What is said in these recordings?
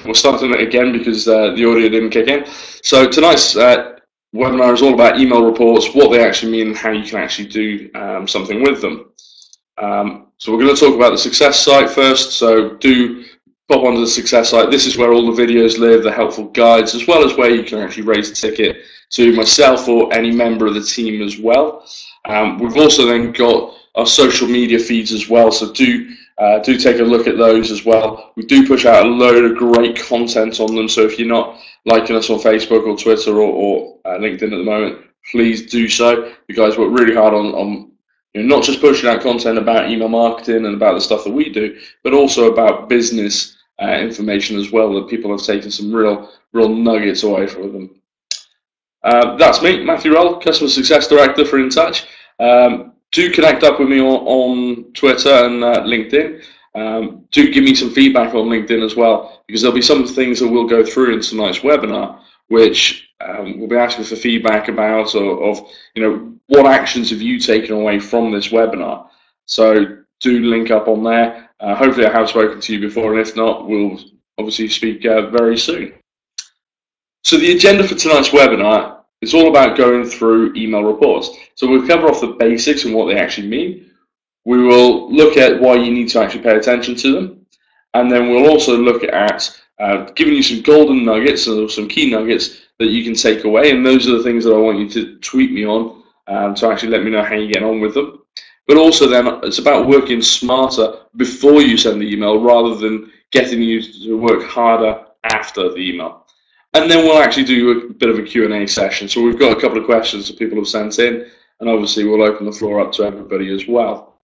we're starting it again because the audio didn't kick in. So tonight's webinar is all about email reports, what they actually mean, and how you can actually do something with them. So we're going to talk about the success site first. So do pop onto the success site. This is where all the videos live, the helpful guides, as well as where you can actually raise a ticket to myself or any member of the team as well. We've also then got our social media feeds as well, so do take a look at those as well. We do push out a load of great content on them, so if you're not liking us on Facebook or Twitter or LinkedIn at the moment, please do so. You guys work really hard on not just pushing out content about email marketing and about the stuff that we do, but also about business information as well, that people have taken some real nuggets away from them. That's me, Matthew Roll, Customer Success Director for InTouch. Do connect up with me on Twitter and LinkedIn. Do give me some feedback on LinkedIn as well, because there'll be some things that we'll go through in tonight's webinar, which we'll be asking for feedback about, of what actions have you taken away from this webinar. So do link up on there. Hopefully I have spoken to you before, and if not, we'll obviously speak very soon. So the agenda for tonight's webinar is all about going through email reports. So we'll cover off the basics and what they actually mean. We will look at why you need to actually pay attention to them. And then we'll also look at giving you some golden nuggets, or some key nuggets that you can take away. And those are the things that I want you to tweet me on to actually let me know how you get on with them. But also then it's about working smarter before you send the email, rather than getting you to work harder after the email. And then we'll actually do a bit of a Q&A session. So we've got a couple of questions that people have sent in, and obviously we'll open the floor up to everybody as well.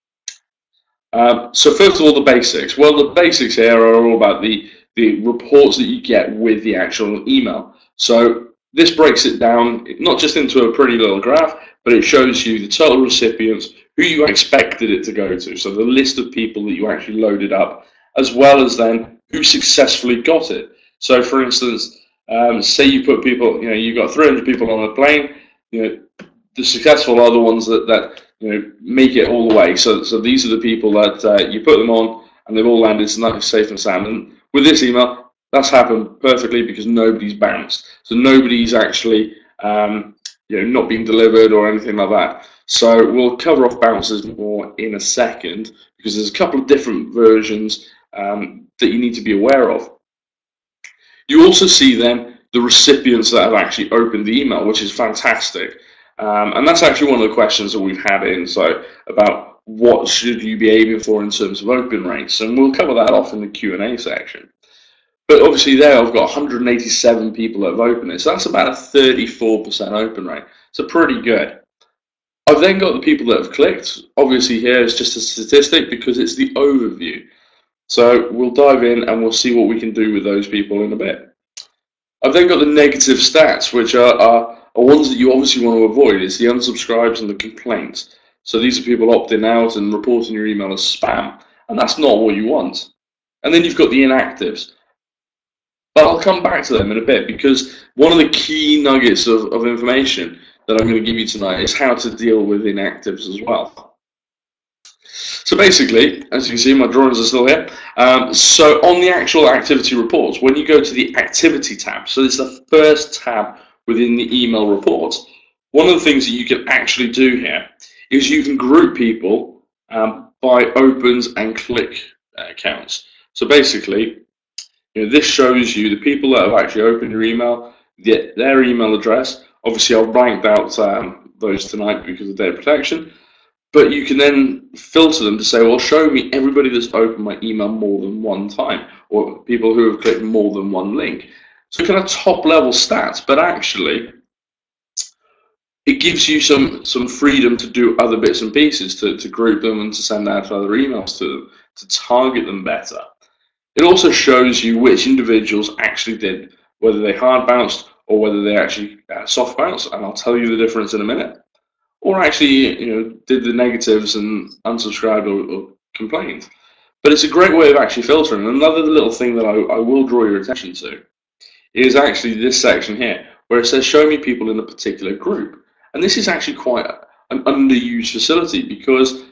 So first of all, the basics. Well, the basics here are all about the reports that you get with the actual email. So this breaks it down, not just into a pretty little graph, but it shows you the total recipients, who you expected it to go to. So the list of people that you actually loaded up, as well as then who successfully got it. So for instance, say you put people, you got 300 people on a plane, the successful are the ones that make it all the way. So these are the people that you put them on, and they've all landed safe and sound. And with this email, that's happened perfectly, because nobody's bounced. So nobody's actually not being delivered or anything like that. So we'll cover off bounces more in a second, because there's a couple of different versions that you need to be aware of. You also see then the recipients that have actually opened the email, which is fantastic. And that's actually one of the questions that we've had in, so about what should you be aiming for in terms of open rates, and we'll cover that off in the Q&A section. But obviously there I've got 187 people that have opened it, so that's about a 34% open rate, so pretty good. I've then got the people that have clicked. Obviously here it's just a statistic because it's the overview. So we'll dive in and we'll see what we can do with those people in a bit. I've then got the negative stats, which are ones that you obviously want to avoid. It's the unsubscribes and the complaints. So these are people opting out and reporting your email as spam, and that's not what you want. And then you've got the inactives. But I'll come back to them in a bit, because one of the key nuggets of information that I'm going to give you tonight is how to deal with inactives as well. So basically, as you can see, my drawings are still here. So on the actual activity reports, when you go to the activity tab, so it's the first tab within the email report, one of the things that you can actually do here is you can group people by opens and click counts. So basically, this shows you the people that have actually opened your email, their email address. Obviously, I've blanked out those tonight because of data protection. But you can then filter them to say, well, show me everybody that's opened my email more than one time, or people who have clicked more than one link. So kind of top level stats, but actually it gives you some freedom to do other bits and pieces, to group them and to send out other emails to them, to target them better. It also shows you which individuals actually did, whether they hard bounced or whether they actually soft bounced, and I'll tell you the difference in a minute. Or actually, did the negatives and unsubscribed or complained. But it's a great way of actually filtering. Another little thing that I will draw your attention to is actually this section here, where it says show me people in a particular group. And this is actually quite an underused facility, because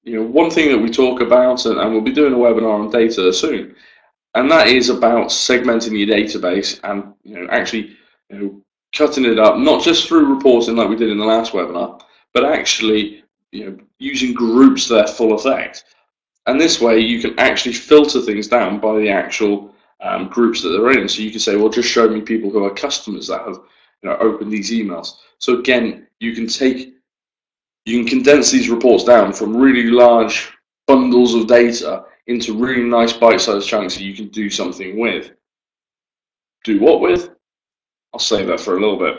one thing that we talk about, and we'll be doing a webinar on data soon, and that is about segmenting your database and actually cutting it up, not just through reporting like we did in the last webinar, but actually using groups to their full effect. And this way you can actually filter things down by the actual groups that they're in. So you can say, well, just show me people who are customers that have opened these emails. So again, you can condense these reports down from really large bundles of data into really nice bite-sized chunks that you can do something with. Do what with? I'll save that for a little bit.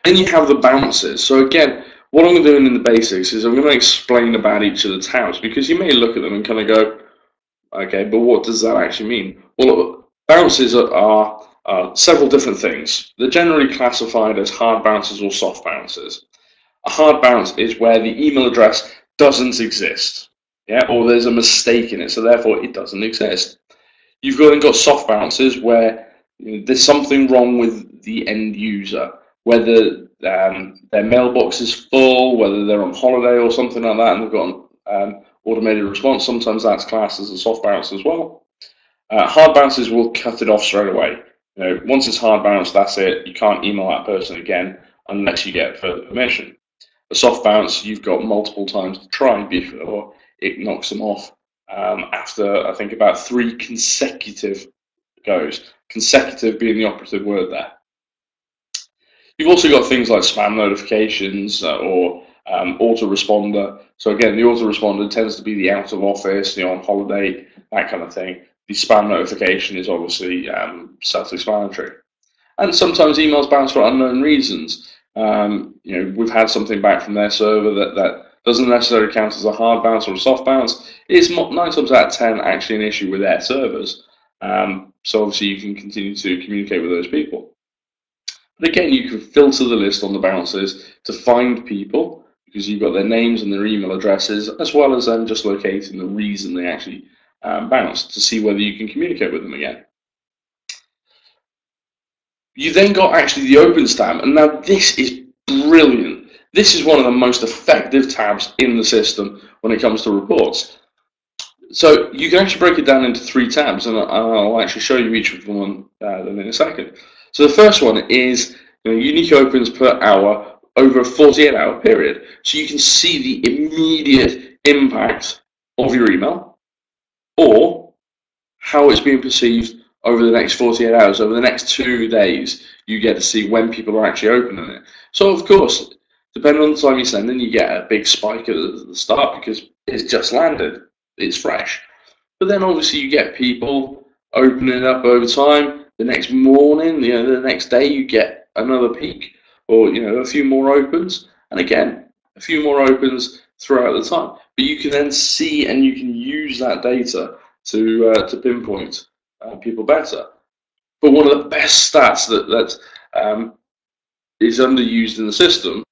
Then you have the bounces. So again, what I'm doing in the basics is I'm going to explain about each of the tabs, because you may look at them and kind of go, okay, but what does that actually mean? Well, bounces are several different things. They're generally classified as hard bounces or soft bounces. A hard bounce is where the email address doesn't exist, or there's a mistake in it, so therefore it doesn't exist. You've then got soft bounces where there's something wrong with the end user, whether their mailbox is full, whether they're on holiday or something like that, and they've got an automated response. Sometimes that's classed as a soft bounce as well. Hard bounces will cut it off straight away. Once it's hard bounce, that's it. You can't email that person again unless you get further permission. A soft bounce, you've got multiple times to try before it knocks them off after, I think, about 3 consecutive goes. Consecutive being the operative word there. You've also got things like spam notifications or autoresponder. So again, the autoresponder tends to be the out of office, on holiday, that kind of thing. The spam notification is obviously self-explanatory. And sometimes emails bounce for unknown reasons. We've had something back from their server that doesn't necessarily count as a hard bounce or a soft bounce. It's 9 times out of 10 actually an issue with their servers. So obviously you can continue to communicate with those people. But again, you can filter the list on the bounces to find people, because you've got their names and their email addresses, as well as then just locating the reason they actually bounced to see whether you can communicate with them again. You then got actually the opens tab, and now this is brilliant. This is one of the most effective tabs in the system when it comes to reports. So you can actually break it down into 3 tabs, and I'll actually show you each of them in a second. So the first one is unique opens per hour over a 48-hour period. So you can see the immediate impact of your email, or how it's being perceived over the next 48 hours, over the next 2 days. You get to see when people are actually opening it. So of course, depending on the time you send in, you get a big spike at the start because it's just landed, it's fresh. But then obviously you get people opening it up over time. The next morning, the next day, you get another peak, or a few more opens, and again a few more opens throughout the time. But you can then see and you can use that data to pinpoint people better. But one of the best stats that is underused in the system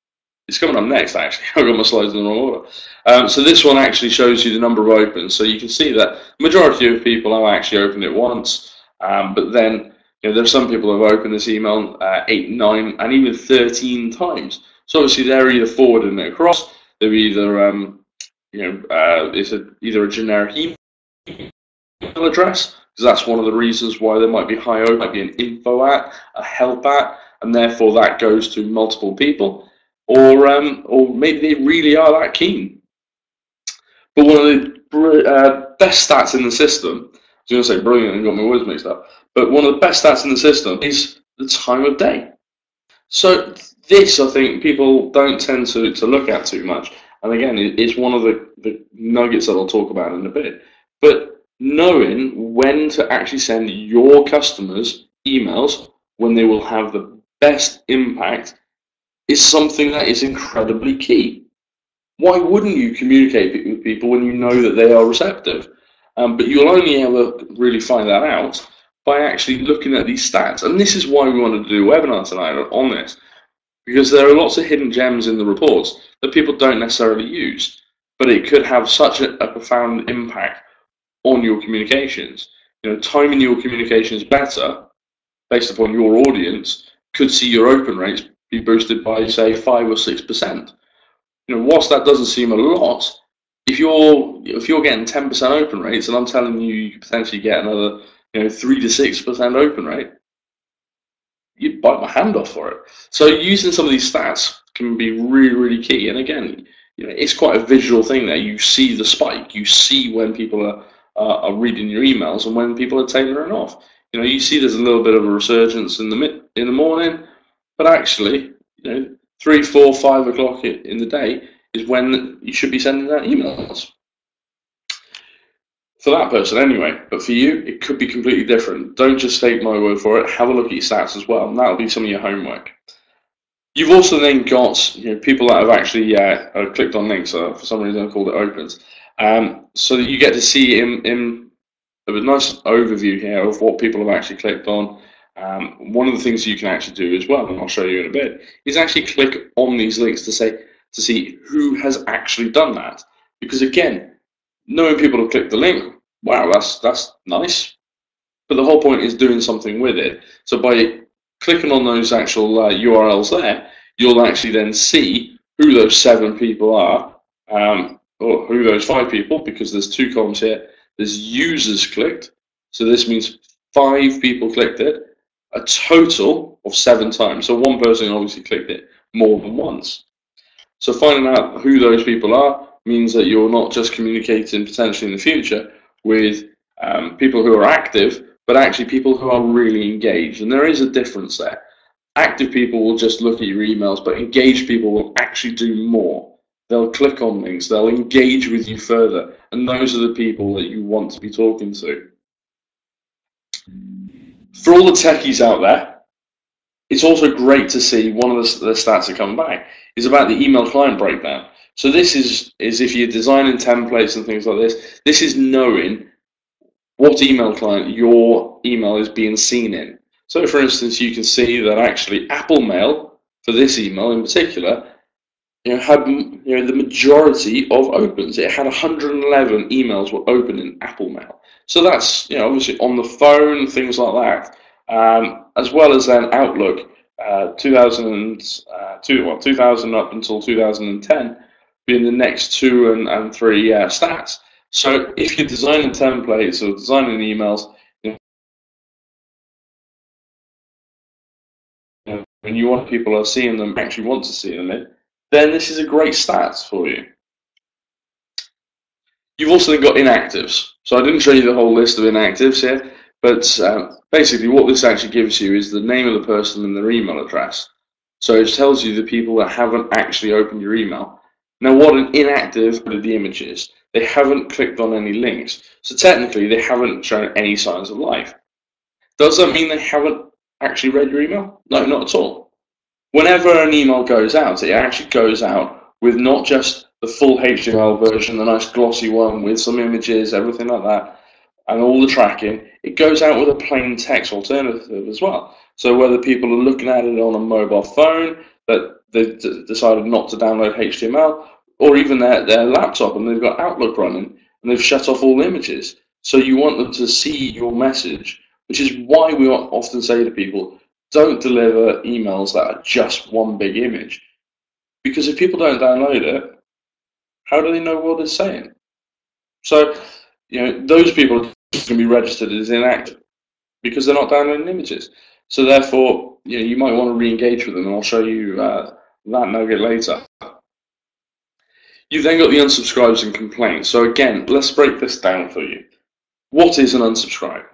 is coming up next. Actually, I've got my slides in the wrong order. So this one actually shows you the number of opens. So you can see that the majority of people have actually opened it once, but then there's some people who have opened this email 8, 9, and even 13 times. So obviously they're either forwarding it across. They're either it's either a generic email address, because that's one of the reasons why there might be high open, might be an info at, a help at, and therefore that goes to multiple people, or maybe they really are that keen. But one of the best stats in the system, I was going to say brilliant and got my words mixed up, but one of the best stats in the system is the time of day. So this, I think, people don't tend to look at too much. And again, it's one of the nuggets that I'll talk about in a bit. But knowing when to actually send your customers emails when they will have the best impact is something that is incredibly key. Why wouldn't you communicate with people when you know that they are receptive? But you'll only ever really find that out by actually looking at these stats. And this is why we wanted to do a webinar tonight on this, because there are lots of hidden gems in the reports that people don't necessarily use, but it could have such a profound impact on your communications. Timing your communications better based upon your audience could see your open rates be boosted by, say, 5 or 6%. Whilst that doesn't seem a lot, if you're getting 10% open rates, and I'm telling you, you could potentially get another 3 to 6% open rate, you'd bite my hand off for it. So using some of these stats can be really, really key. And again, it's quite a visual thing there. You see the spike. You see when people are reading your emails and when people are tailoring off. You see there's a little bit of a resurgence in the morning, but actually, 3, 4, 5 o'clock in the day is when you should be sending out emails. For that person anyway, but for you, it could be completely different. Don't just take my word for it. Have a look at your stats as well, and that'll be some of your homework. You've also then got people that have actually clicked on links. For some reason, I called it opens. So that you get to see in a nice overview here of what people have actually clicked on. One of the things you can actually do as well, and I'll show you in a bit, is actually click on these links to see who has actually done that. Because again, knowing people have clicked the link, wow, that's nice. But the whole point is doing something with it. So by clicking on those actual URLs there, you'll actually then see who those 7 people are, or who those 5 people, because there's 2 columns here. There's users clicked, so this means 5 people clicked it, a total of 7 times. So one person obviously clicked it more than once. So finding out who those people are means that you're not just communicating potentially in the future with people who are active, but actually people who are really engaged. And there is a difference there. Active people will just look at your emails, but engaged people will actually do more. They'll click on links, they'll engage with you further, and those are the people that you want to be talking to. For all the techies out there, it's also great to see one of the stats that come back is about the email client breakdown. So this is if you're designing templates and things like this, this is knowing what email client your email is being seen in. So for instance, you can see that actually Apple Mail, for this email in particular, had the majority of opens. It had 111 emails were open in Apple Mail. So that's obviously on the phone, things like that, as well as then Outlook, 2000 up until 2010 being the next 2 and 3 stats. So if you're designing templates or designing emails, and you want people who are seeing them actually want to see them in, then this is a great stats for you. You've also got inactives. So I didn't show you the whole list of inactives here, but basically what this actually gives you is the name of the person and their email address. So it tells you the people that haven't actually opened your email. Now what an inactive are the images. They haven't clicked on any links. So technically they haven't shown any signs of life. Does that mean they haven't actually read your email? No, not at all. Whenever an email goes out, it actually goes out with not just the full HTML version, the nice glossy one with some images, everything like that, and all the tracking. It goes out with a plain text alternative as well. So whether people are looking at it on a mobile phone, that they've decided not to download HTML, or even their laptop and they've got Outlook running and they've shut off all images. So you want them to see your message, which is why we often say to people, don't deliver emails that are just one big image. Because if people don't download it, how do they know what it's saying? So, those people are going to be registered as inactive because they're not downloading images. So therefore, you might want to re-engage with them, and I'll show you that nugget later. You've then got the unsubscribes and complaints. So again, let's break this down for you. What is an unsubscribe?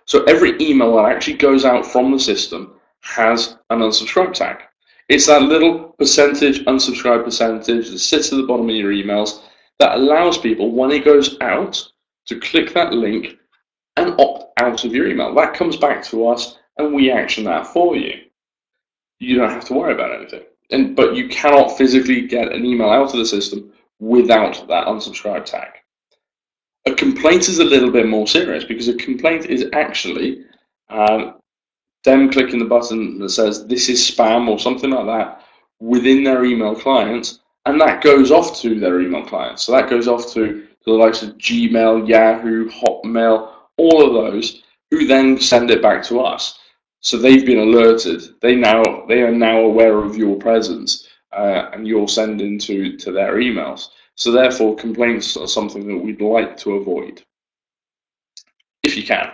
So every email that actually goes out from the system has an unsubscribe tag. It's that little percentage, unsubscribe percentage that sits at the bottom of your emails that allows people, when it goes out, to click that link and opt out of your email. That comes back to us and we action that for you. You don't have to worry about anything. But you cannot physically get an email out of the system without that unsubscribe tag. A complaint is a little bit more serious because a complaint is actually them clicking the button that says this is spam or something like that within their email client, and that goes off to their email client. So that goes off to the likes of Gmail, Yahoo, Hotmail, all of those, who then send it back to us. So they've been alerted. They are now aware of your presence, and you're sending to their emails. So therefore, complaints are something that we'd like to avoid, if you can.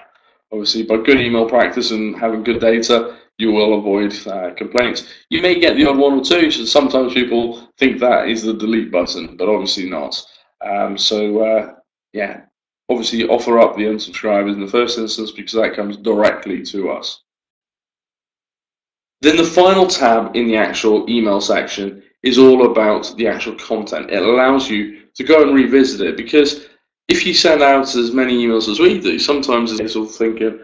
Obviously, by good email practice and having good data, you will avoid complaints. You may get the odd one or two, so sometimes people think that is the delete button, but obviously not. Yeah, obviously offer up the unsubscribers in the first instance because that comes directly to us. Then the final tab in the actual email section is all about the actual content. It allows you to go and revisit it, because if you send out as many emails as we do, sometimes it's sort of thinking,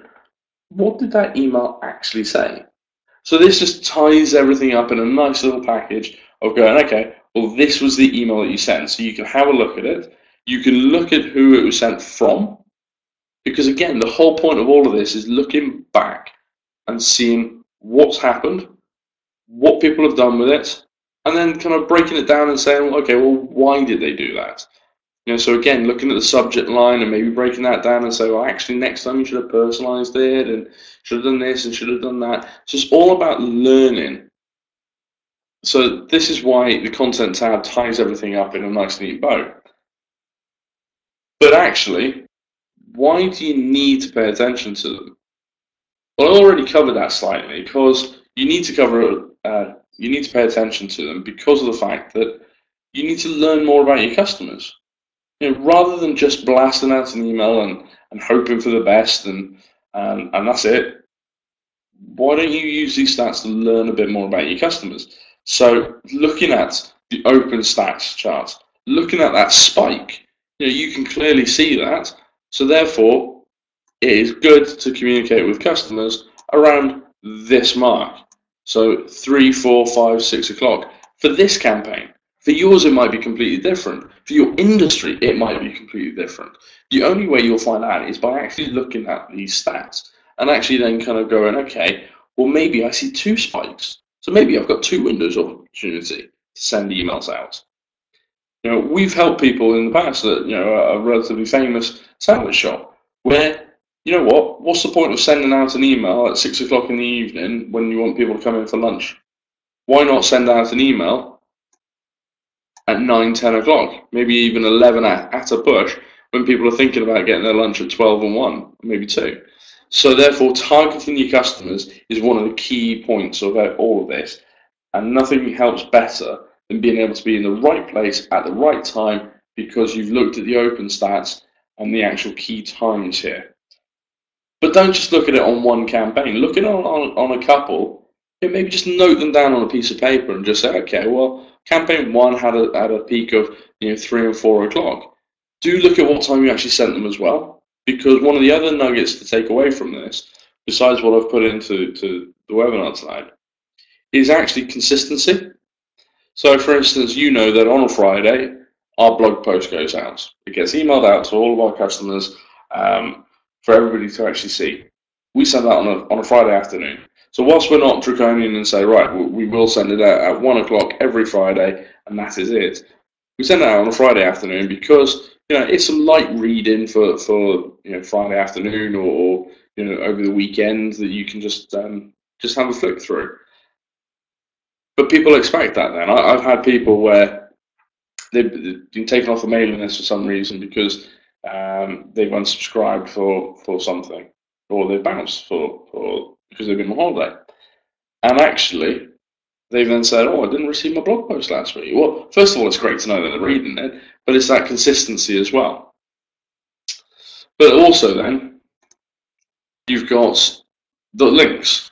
what did that email actually say? So this just ties everything up in a nice little package of going, okay, well, this was the email that you sent. So you can have a look at it. You can look at who it was sent from, because again, the whole point of all of this is looking back and seeing what's happened, what people have done with it, and then kind of breaking it down and saying, okay, well, why did they do that? So again, looking at the subject line and maybe breaking that down and say, well, actually, next time you should have personalized it and should have done this and should have done that. So it's all about learning. So this is why the content tab ties everything up in a nice, neat bow. But actually, why do you need to pay attention to them? Well, I already covered that slightly, because you need to pay attention to them because of the fact that you need to learn more about your customers. Rather than just blasting out an email and hoping for the best and that's it, why don't you use these stats to learn a bit more about your customers? So looking at the open stats chart, looking at that spike, you can clearly see that. So therefore, it is good to communicate with customers around this mark. So 3, 4, 5, 6 o'clock for this campaign. For yours, it might be completely different. For your industry, it might be completely different. The only way you'll find out is by actually looking at these stats and actually then kind of going, okay, well, maybe I see 2 spikes. So maybe I've got 2 windows of opportunity to send emails out. We've helped people in the past at a relatively famous sandwich shop where, what's the point of sending out an email at 6 o'clock in the evening when you want people to come in for lunch? Why not send out an email at 9, 10 o'clock, maybe even 11 at a push, when people are thinking about getting their lunch at 12 and 1, maybe 2. So therefore, targeting your customers is one of the key points of all of this, and nothing helps better than being able to be in the right place at the right time, because you've looked at the open stats and the actual key times here. But don't just look at it on one campaign. Look at it on a couple. Maybe just note them down on a piece of paper and just say, okay, well, campaign 1 had a peak of 3 and 4 o'clock. Do look at what time you actually sent them as well, because one of the other nuggets to take away from this, besides what I've put into the webinar tonight, is actually consistency. So, for instance, that on a Friday, our blog post goes out. It gets emailed out to all of our customers for everybody to actually see. We send that on a Friday afternoon. So whilst we're not draconian and say, right, we will send it out at 1 o'clock every Friday, and that is it, we send it out on a Friday afternoon because it's a light read-in for Friday afternoon or over the weekend that you can just have a flick through. But people expect that then. I've had people where they've been taken off the mailing list for some reason because they've unsubscribed for something, or they've bounced because they've been on holiday. And actually, they've then said, oh, I didn't receive my blog post last week. Well, first of all, it's great to know that they're reading it, but it's that consistency as well. But also then, you've got the links.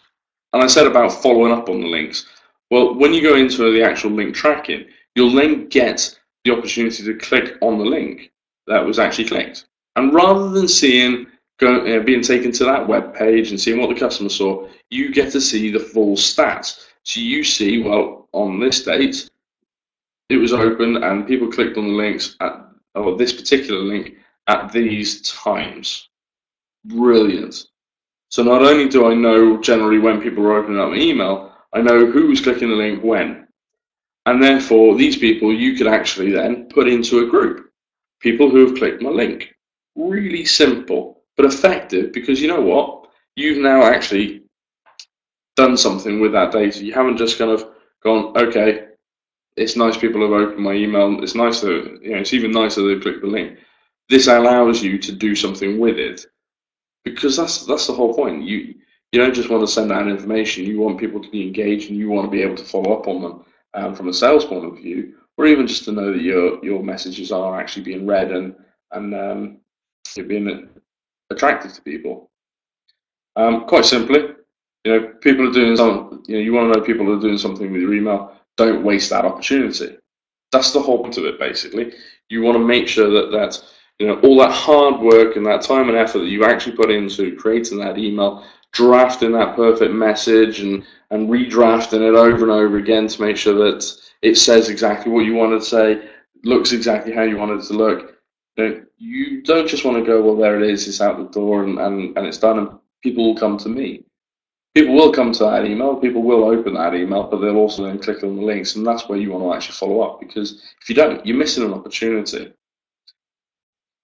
And I said about following up on the links. Well, when you go into the actual link tracking, you'll then get the opportunity to click on the link that was actually clicked. And rather than being taken to that web page and seeing what the customer saw, you get to see the full stats. So you see, well, on this date, it was open and people clicked on the links or this particular link at these times. Brilliant. So not only do I know generally when people are opening up my email, I know who was clicking the link when. And therefore, these people you could actually then put into a group. People who have clicked my link. Really simple, but effective, because you know what? You've now actually done something with that data. You haven't just kind of gone, okay, it's nice people have opened my email. It's nice that, it's even nicer they've clicked the link. This allows you to do something with it, because that's the whole point. You don't just want to send out information. You want people to be engaged, and you want to be able to follow up on them from a sales point of view, or even just to know that your messages are actually being read and you're being attractive to people. Quite simply, people are doing something. You want to know people are doing something with your email. Don't waste that opportunity. That's the whole point of it, basically. You want to make sure that all that hard work and that time and effort that you actually put into creating that email, drafting that perfect message, and redrafting it over and over again to make sure that it says exactly what you want to say, looks exactly how you want it to look. You don't just want to go, well, there it is, it's out the door, and it's done, and people will come to me. People will come to that email, people will open that email, but they'll also then click on the links, and that's where you want to actually follow up, because if you don't, you're missing an opportunity.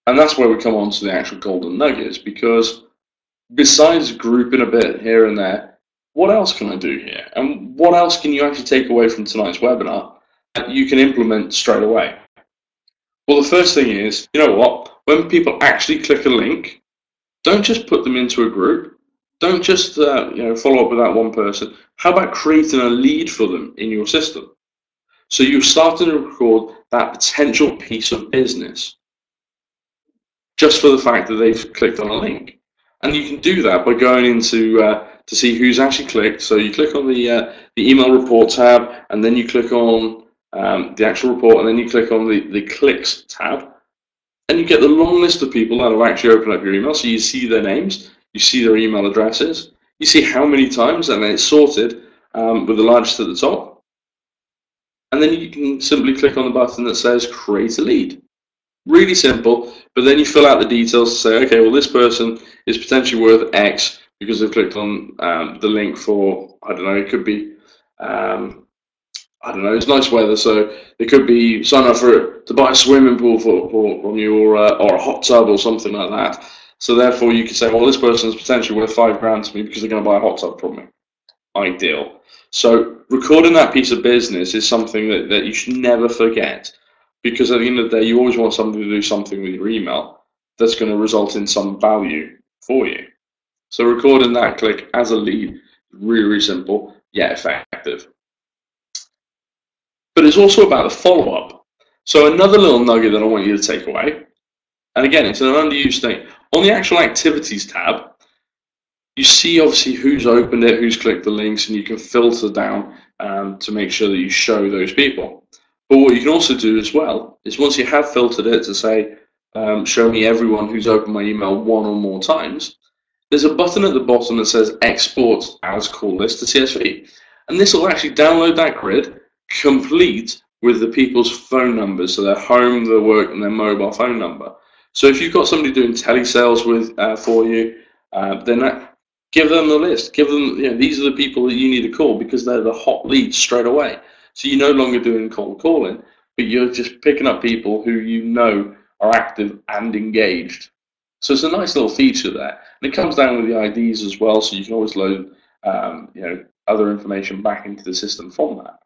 And that's where we come on to the actual golden nuggets, because besides grouping a bit here and there, what else can I do here? And what else can you actually take away from tonight's webinar that you can implement straight away? Well, the first thing is, you know what? When people actually click a link, don't just put them into a group. Don't just follow up with that one person. How about creating a lead for them in your system? So you're starting to record that potential piece of business just for the fact that they've clicked on a link. And you can do that by going into to see who's actually clicked. So you click on the email report tab, and then you click on the actual report, and then you click on the clicks tab, and you get the long list of people that have actually opened up your email. So you see their names, you see their email addresses, you see how many times, and then it's sorted with the largest at the top. And then you can simply click on the button that says create a lead. Really simple, but then you fill out the details to say, okay, well, this person is potentially worth X because they've clicked on the link for, I don't know, it could be, I don't know, it's nice weather, so it could be sign up to buy a swimming pool from you, or a hot tub or something like that. So therefore you could say, well, this person is potentially worth £5 to me because they're going to buy a hot tub from me. Ideal. So recording that piece of business is something that you should never forget, because at the end of the day, you always want somebody to do something with your email that's going to result in some value for you. So recording that click as a lead, really, really simple, yet effective. But it's also about the follow-up. So another little nugget that I want you to take away, and again, it's an underused thing. On the actual activities tab, you see obviously who's opened it, who's clicked the links, and you can filter down to make sure that you show those people. But what you can also do as well is, once you have filtered it to say, show me everyone who's opened my email one or more times, there's a button at the bottom that says export as call list to CSV. And this will actually download that grid complete with the people's phone numbers, so their home, their work, and their mobile phone number. So if you've got somebody doing telesales for you, then give them the list. Give them, these are the people that you need to call, because they're the hot leads straight away. So you're no longer doing cold calling, but you're just picking up people who you know are active and engaged. So it's a nice little feature there. And it comes down with the IDs as well, so you can always load other information back into the system from that.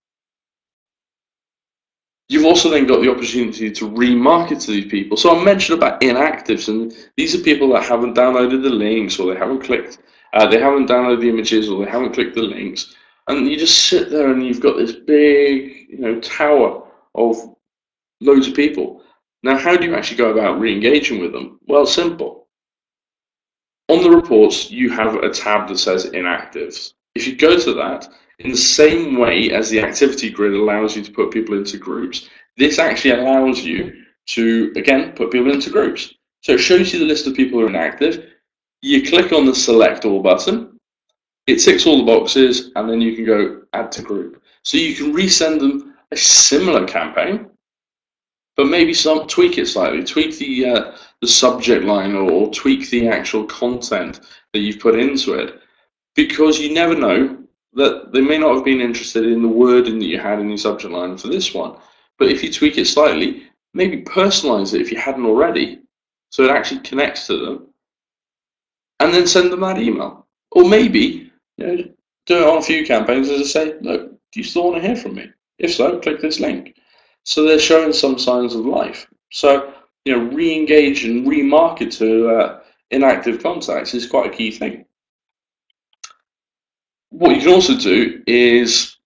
You've also then got the opportunity to remarket to these people. So I mentioned about inactives, and these are people that haven't downloaded the links, or they haven't clicked, they haven't downloaded the images, or they haven't clicked the links. And you just sit there and you've got this big, tower of loads of people. Now, how do you actually go about re-engaging with them? Well, simple. On the reports, you have a tab that says inactives. If you go to that, in the same way as the activity grid allows you to put people into groups, this actually allows you to, again, put people into groups. So it shows you the list of people who are inactive. You click on the select all button. It ticks all the boxes, and then you can go add to group. So you can resend them a similar campaign, but maybe tweak it slightly, tweak the subject line, or tweak the actual content that you've put into it, because you never know that they may not have been interested in the wording that you had in your subject line for this one. But if you tweak it slightly, maybe personalize it if you hadn't already, so it actually connects to them, and then send them that email. Or maybe do it on a few campaigns and just say, look, do you still want to hear from me? If so, click this link. So they're showing some signs of life. So, re-engage and remarket to inactive contacts is quite a key thing. What you can also do is,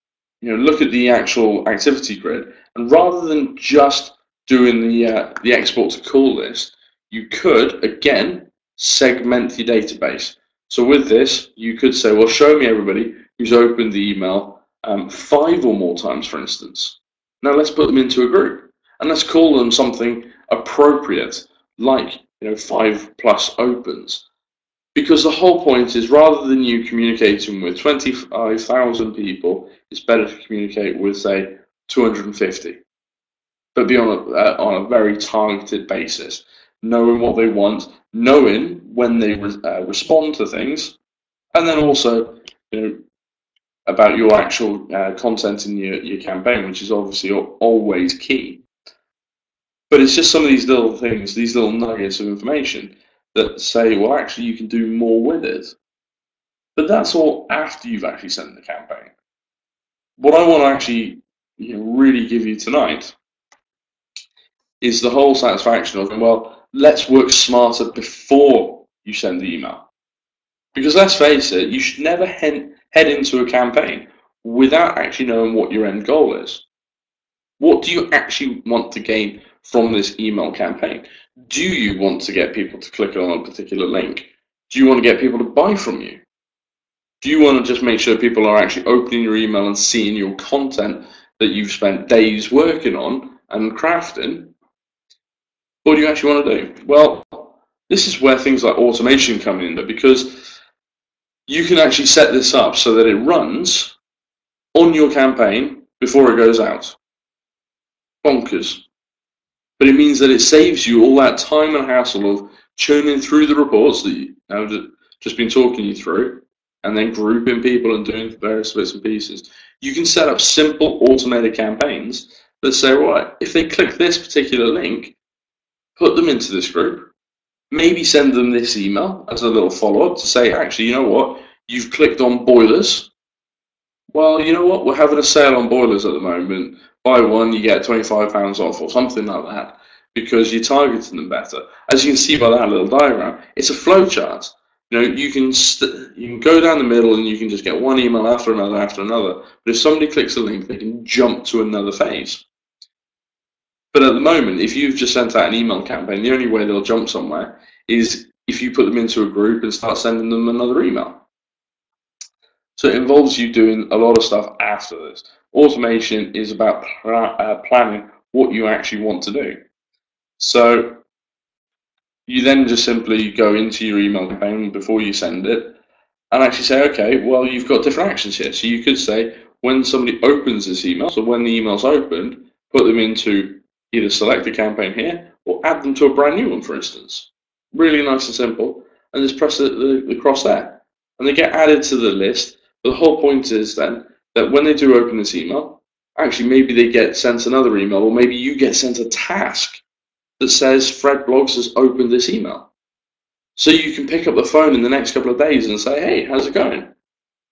look at the actual activity grid, and rather than just doing the export to call list, you could again segment your database. So with this, you could say, well, show me everybody who's opened the email 5 or more times, for instance. Now let's put them into a group, and let's call them something appropriate, like 5+ opens. Because the whole point is, rather than you communicating with 25,000 people, it's better to communicate with, say, 250. But be on a very targeted basis, knowing what they want, knowing when they respond to things, and then also, about your actual content in your campaign, which is obviously always key. But it's just some of these little things, these little nuggets of information that say, well, actually, you can do more with it. But that's all after you've actually sent the campaign. What I want to actually really give you tonight is the whole satisfaction of, well, let's work smarter before you send the email. Because let's face it, you should never head into a campaign without actually knowing what your end goal is. What do you actually want to gain from this email campaign? Do you want to get people to click on a particular link? Do you want to get people to buy from you? Do you want to just make sure people are actually opening your email and seeing your content that you've spent days working on and crafting? What do you actually want to do? Well, this is where things like automation come in, because you can actually set this up so that it runs on your campaign before it goes out. Bonkers. But it means that it saves you all that time and hassle of churning through the reports that I've just been talking you through, and then grouping people and doing various bits and pieces. You can set up simple automated campaigns that say, right, if they click this particular link, put them into this group, maybe send them this email as a little follow-up to say, actually, you know what, you've clicked on boilers. Well, you know what, we're having a sale on boilers at the moment. Buy one, you get £25 off or something like that, because you're targeting them better. As you can see by that little diagram, it's a flowchart. You can go down the middle and you can just get one email after another after another. But if somebody clicks a link, they can jump to another phase. But at the moment, if you've just sent out an email campaign, the only way they'll jump somewhere is if you put them into a group and start sending them another email. So it involves you doing a lot of stuff after this. Automation is about planning what you actually want to do. So you then just simply go into your email campaign before you send it and actually say, okay, well, you've got different actions here. So you could say, when somebody opens this email, so when the email's opened, put them into either select a campaign here or add them to a brand new one, for instance. Really nice and simple. And just press the cross there. And they get added to the list. But the whole point is then that when they do open this email, actually maybe they get sent another email, or maybe you get sent a task that says Fred Blogs has opened this email. So you can pick up the phone in the next couple of days and say, hey, how's it going?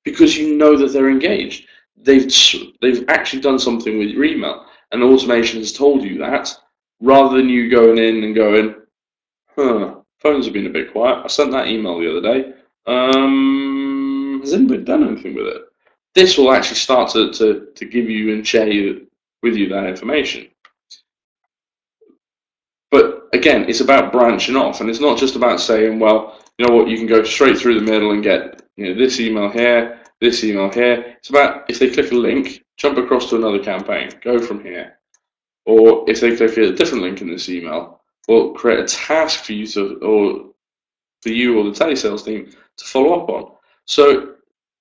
Because you know that they're engaged. They've actually done something with your email, and automation has told you that, rather than you going in and going, phones have been a bit quiet. I sent that email the other day. Has anybody done anything with it? This will actually start to give you and share with you that information. But again, it's about branching off, and it's not just about saying, well, you know what, you can go straight through the middle and get this email here, this email here. It's about, if they click a link, jump across to another campaign, go from here. Or if they click a different link in this email, we'll create a task for you or the telesales team to follow up on. So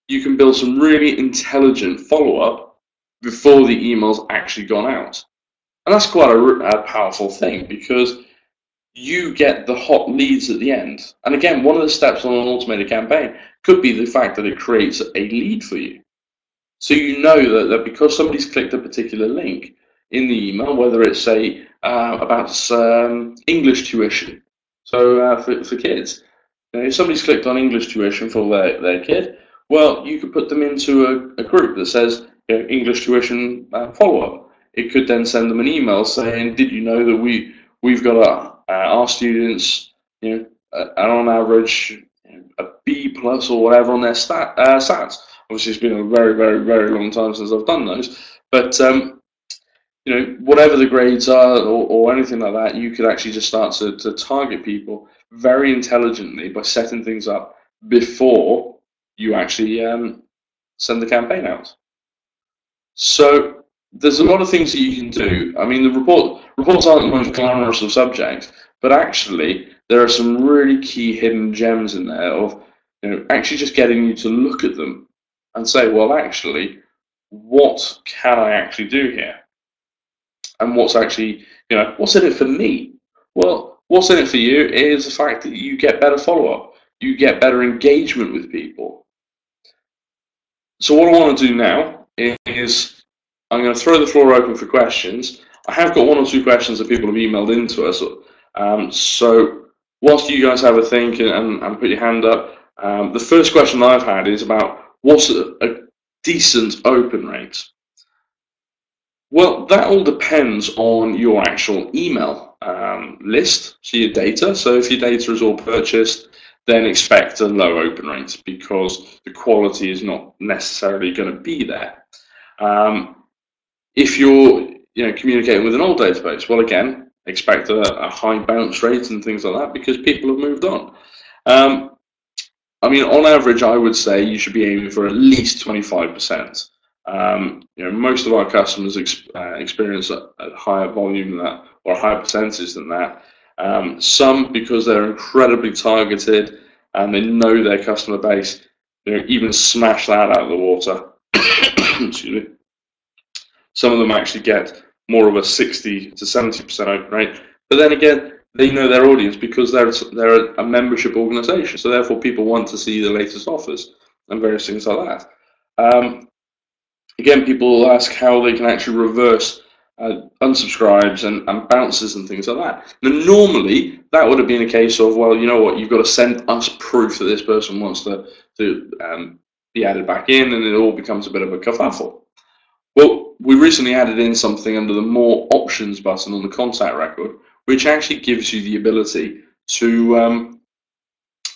you can build some really intelligent follow-up before the email's actually gone out. And that's quite a powerful thing, because you get the hot leads at the end. And again, one of the steps on an automated campaign could be the fact that it creates a lead for you. So you know that because somebody's clicked a particular link in the email, whether it's, say, about English tuition, so for kids, if somebody's clicked on English tuition for their kid, well, you could put them into a group that says, English tuition follow-up. It could then send them an email saying, "Did you know that we've got our students, on average a B plus or whatever on their SATs." Obviously, it's been a very, very, very long time since I've done those, but whatever the grades are or anything like that, you could actually just start to target people very intelligently by setting things up before you actually send the campaign out. So there's a lot of things that you can do. I mean, the reports aren't the most glamorous of subjects, but actually there are some really key hidden gems in there of actually just getting you to look at them and say, well, actually, what can I actually do here? And what's actually, what's in it for me? Well, what's in it for you is the fact that you get better follow-up, you get better engagement with people. So what I want to do now is I'm going to throw the floor open for questions. I have got one or two questions that people have emailed into us. So whilst you guys have a think and put your hand up, the first question I've had is about what's a decent open rate? Well, that all depends on your actual email list, so your data. So if your data is all purchased, then expect a low open rate because the quality is not necessarily going to be there. If you're communicating with an old database, well, again, expect a high bounce rate and things like that because people have moved on. I mean, on average, I would say you should be aiming for at least 25%. Most of our customers experience a higher volume than that, or a higher percentage than that. Some, because they're incredibly targeted and they know their customer base, even smash that out of the water. Excuse me. Some of them actually get more of a 60 to 70% open rate. But then again, they know their audience because they're a membership organization. So therefore, people want to see the latest offers and various things like that. Again, people will ask how they can actually reverse unsubscribes and bounces and things like that. Now, normally, that would have been a case of, well, you know what, you've got to send us proof that this person wants to be added back in, and it all becomes a bit of a kerfuffle. Well, we recently added in something under the More Options button on the contact record, which actually gives you the ability to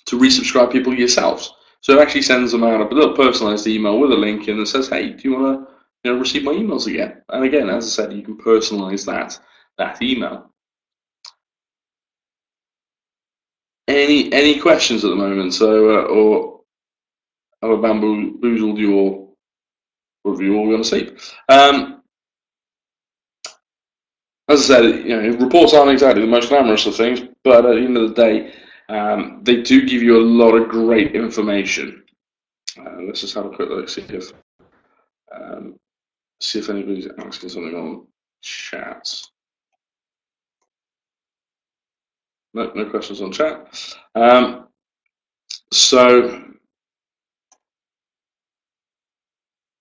resubscribe people yourselves. So it actually sends them out a little personalized email with a link in that says, "Hey, do you want to receive my emails again?" And again, as I said, you can personalize that email. Any questions at the moment? So, or have I bamboozled you, or have you all gone to sleep? As I said, reports aren't exactly the most glamorous of things, but at the end of the day, they do give you a lot of great information. Let's just have a quick look, see if anybody's asking something on chat. No questions on chat. So,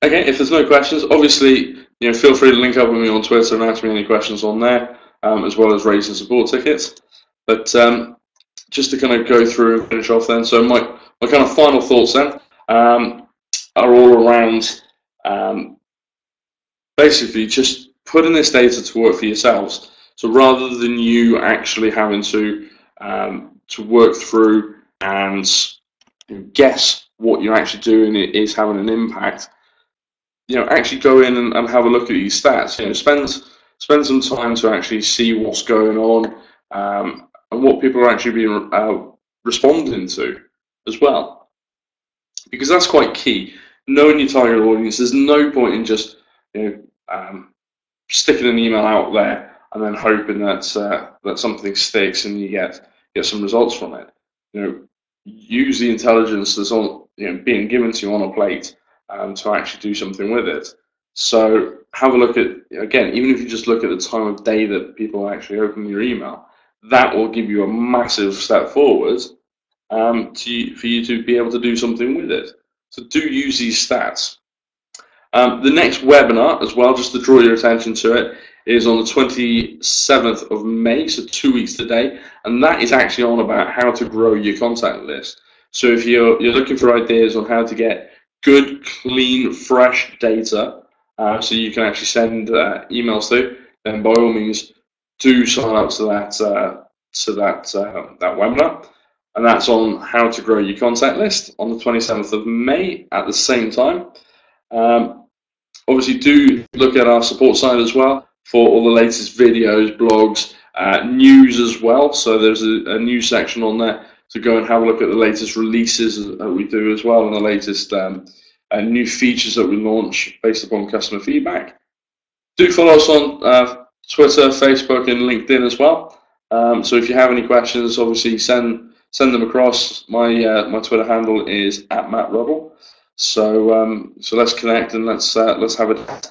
okay, if there's no questions, obviously, feel free to link up with me on Twitter and ask me any questions on there, as well as raising support tickets. But just to kind of go through and finish off then, so my kind of final thoughts then are all around basically just putting this data to work for yourselves. So rather than you actually having to work through and guess what you're actually doing is having an impact, actually go in and have a look at these stats. Spend some time to actually see what's going on and what people are actually being responding to as well, because that's quite key. Knowing your target audience, there's no point in just sticking an email out there and then hoping that that something sticks and you get some results from it. Use the intelligence that's on being given to you on a plate to actually do something with it. So have a look at, again, even if you just look at the time of day that people actually open your email, that will give you a massive step forward for you to be able to do something with it. So do use these stats. The next webinar as well, just to draw your attention to it, is on the 27th of May, so 2 weeks today, and that is actually on about how to grow your contact list. So if you're looking for ideas on how to get good, clean, fresh data so you can actually send emails to, then by all means do sign up to that webinar. And that's on how to grow your contact list on the 27th of May at the same time. Obviously, do look at our support site as well for all the latest videos, blogs, news as well. So there's a news section on there to go and have a look at the latest releases that we do as well, and the latest new features that we launch based upon customer feedback. Do follow us on Twitter, Facebook, and LinkedIn as well. So if you have any questions, obviously send them across. My Twitter handle is @MattRubble. So let's connect and let's have it.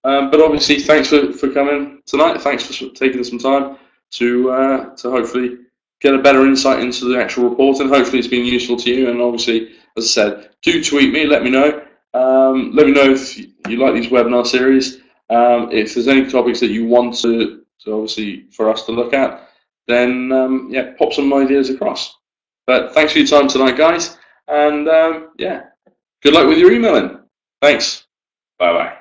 But obviously, thanks for coming tonight. Thanks for taking some time to hopefully get a better insight into the actual report, and hopefully it's been useful to you. And obviously, as I said, do tweet me. Let me know. Let me know if you like these webinar series. If there's any topics that you want to obviously for us to look at, then yeah, pop some ideas across. But thanks for your time tonight, guys, and yeah, good luck with your emailing. Thanks. Bye bye.